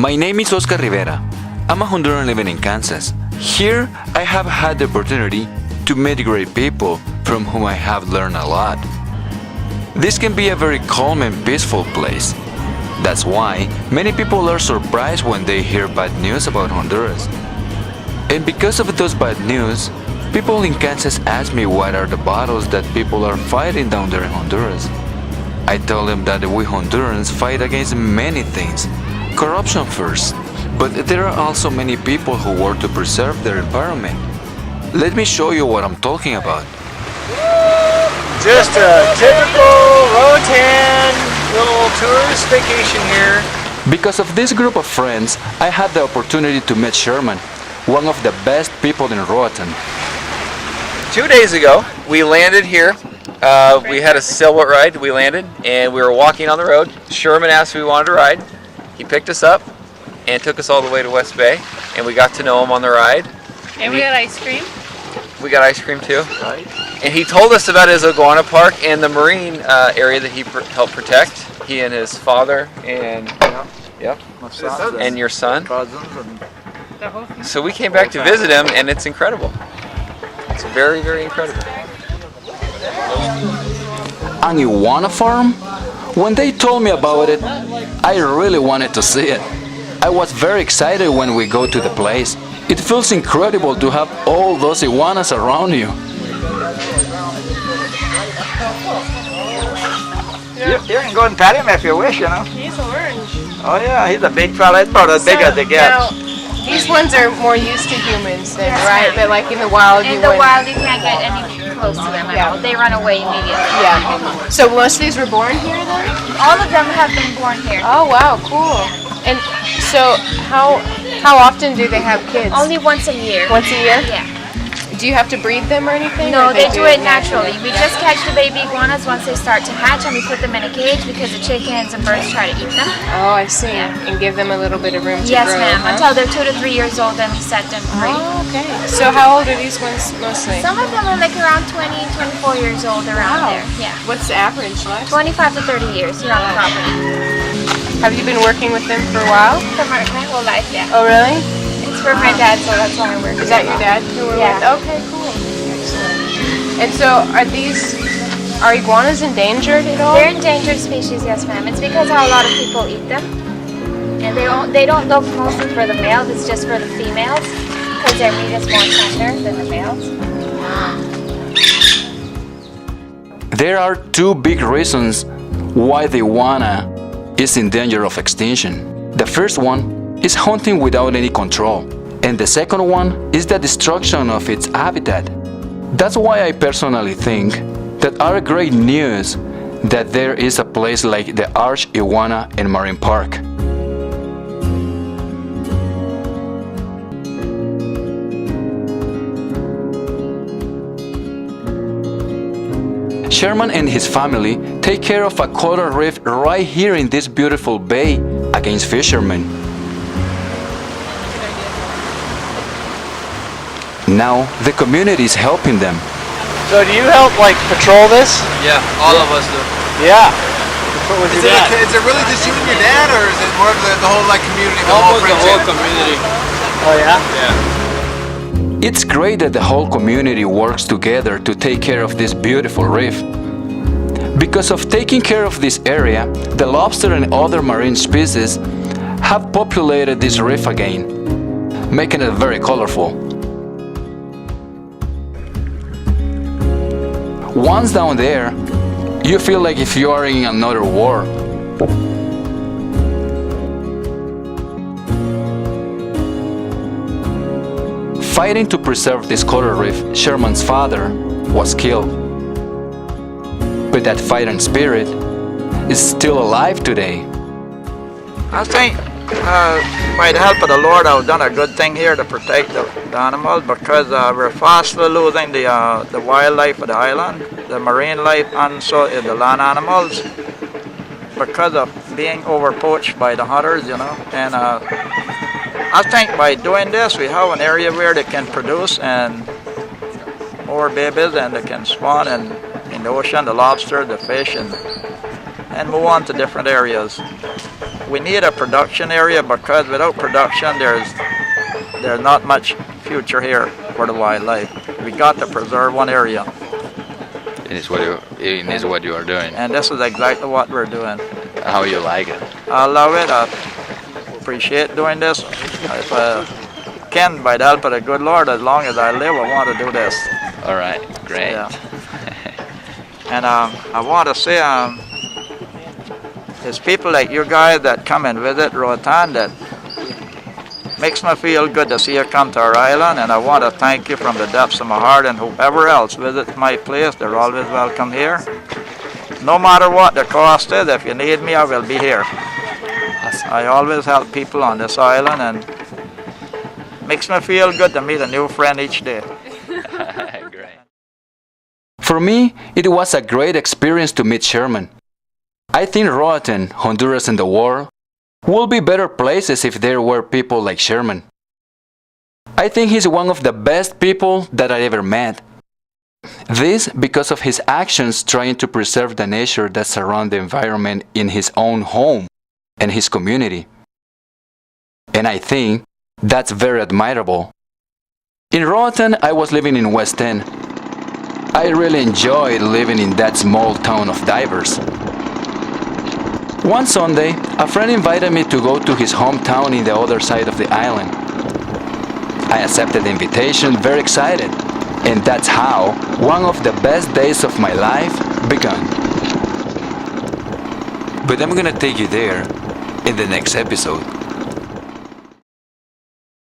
My name is Oscar Rivera. I'm a Honduran living in Kansas. Here, I have had the opportunity to meet great people from whom I have learned a lot. This can be a very calm and peaceful place. That's why many people are surprised when they hear bad news about Honduras. And because of those bad news, people in Kansas ask me what are the battles that people are fighting down there in Honduras. I tell them that we Hondurans fight against many things. Corruption first, but there are also many people who work to preserve their environment. Let me show you what I'm talking about. Just a typical ROATAN little tourist vacation here. Because of this group of friends, I had the opportunity to meet Sherman, one of the best people in ROATAN. 2 days ago, we landed here. We had a sailboat ride. We landed and we were walking on the road. Sherman asked if we wanted to ride. He picked us up and took us all the way to West Bay, and we got to know him on the ride. And we got ice cream. We got ice cream too. Right. And he told us about his iguana park and the marine area that he helped protect. He and his father and and your son. So we came back to visit him, and it's incredible. It's very, very incredible. An iguana farm? When they told me about it, I really wanted to see it. I was very excited when we go to the place. It feels incredible to have all those iguanas around you. You can go and pet him if you wish, you know. He's orange. Oh yeah, he's a big fella. It's about as big as they get. Now, these ones are more used to humans then, right? But like in the wild, in the wild you can't get any close to them at all. They run away immediately. Yeah. So most of these were born here then? All of them have been born here. Oh wow, cool. And so how often do they have kids? Only once a year. Once a year? Yeah. Do you have to breed them or anything? No, they do it naturally. We just catch the baby iguanas once they start to hatch, and we put them in a cage because the chickens and birds try to eat them. Oh, I see. Yeah. And give them a little bit of room to yes, grow. Yes, ma'am. Huh? Until they're 2 to 3 years old, then we set them free. Oh, okay. So how old are these ones mostly? Some of them are like around 20, 24 years old, around there. Yeah. What's the average life? 25 to 30 years here on the property. Have you been working with them for a while? For my whole life, yeah. Oh, really? It's for my dad, so that's why I work. Is that your dad who we're with? Okay, cool. And so, are iguanas endangered at all? They're endangered species, yes, ma'am. It's because how a lot of people eat them, and they don't look mostly for the males. It's just for the females because their meat is more tender than the males. There are two big reasons why the iguana is in danger of extinction. The first one is hunting without any control, and the second one is the destruction of its habitat. That's why I personally think that are great news that there is a place like the Arch Iguana and Marine Park. Sherman and his family take care of a coral reef right here in this beautiful bay against fishermen. Now the community is helping them. So do you help like patrol this? Yeah, all of us do. Yeah. Is it really just you and your dad, or is it more of the whole like community, the Almost the whole friendship? community. Oh yeah? Yeah. It's great that the whole community works together to take care of this beautiful reef. Because of taking care of this area, the lobster and other marine species have populated this reef again, making it very colorful. Once down there, you feel like if you are in another war. Fighting to preserve this coral reef, Sherman's father was killed. But that fighting spirit is still alive today. I think by the help of the Lord, I've done a good thing here to protect the animals, because we're fastly losing the wildlife of the island, the marine life, and so the land animals, because of being overpoached by the hunters, you know. And I think by doing this, we have an area where they can produce and more babies, and they can spawn in the ocean, the lobster, the fish, and move on to different areas. we need a production area, because without production there's not much future here for the wildlife. We got to preserve one area. It is what you are doing. And this is exactly what we're doing. How you like it? I love it. I appreciate doing this. If I can, by the help of the good Lord, as long as I live, I want to do this. All right, great. Yeah. And I want to say, there's people like you guys that come and visit ROATAN that makes me feel good to see you come to our island, and I want to thank you from the depths of my heart, and whoever else visits my place, they're always welcome here. No matter what the cost is, if you need me, I will be here. Awesome. I always help people on this island, and makes me feel good to meet a new friend each day. Great. For me, it was a great experience to meet Sherman. I think ROATAN, Honduras, and the world would be better places if there were people like Sherman. I think he's one of the best people that I ever met. This because of his actions trying to preserve the nature that surrounds the environment in his own home and his community. And I think that's very admirable. In ROATAN, I was living in West End. I really enjoyed living in that small town of divers. One Sunday, a friend invited me to go to his hometown in the other side of the island. I accepted the invitation, very excited, and that's how one of the best days of my life began. But I'm gonna take you there in the next episode.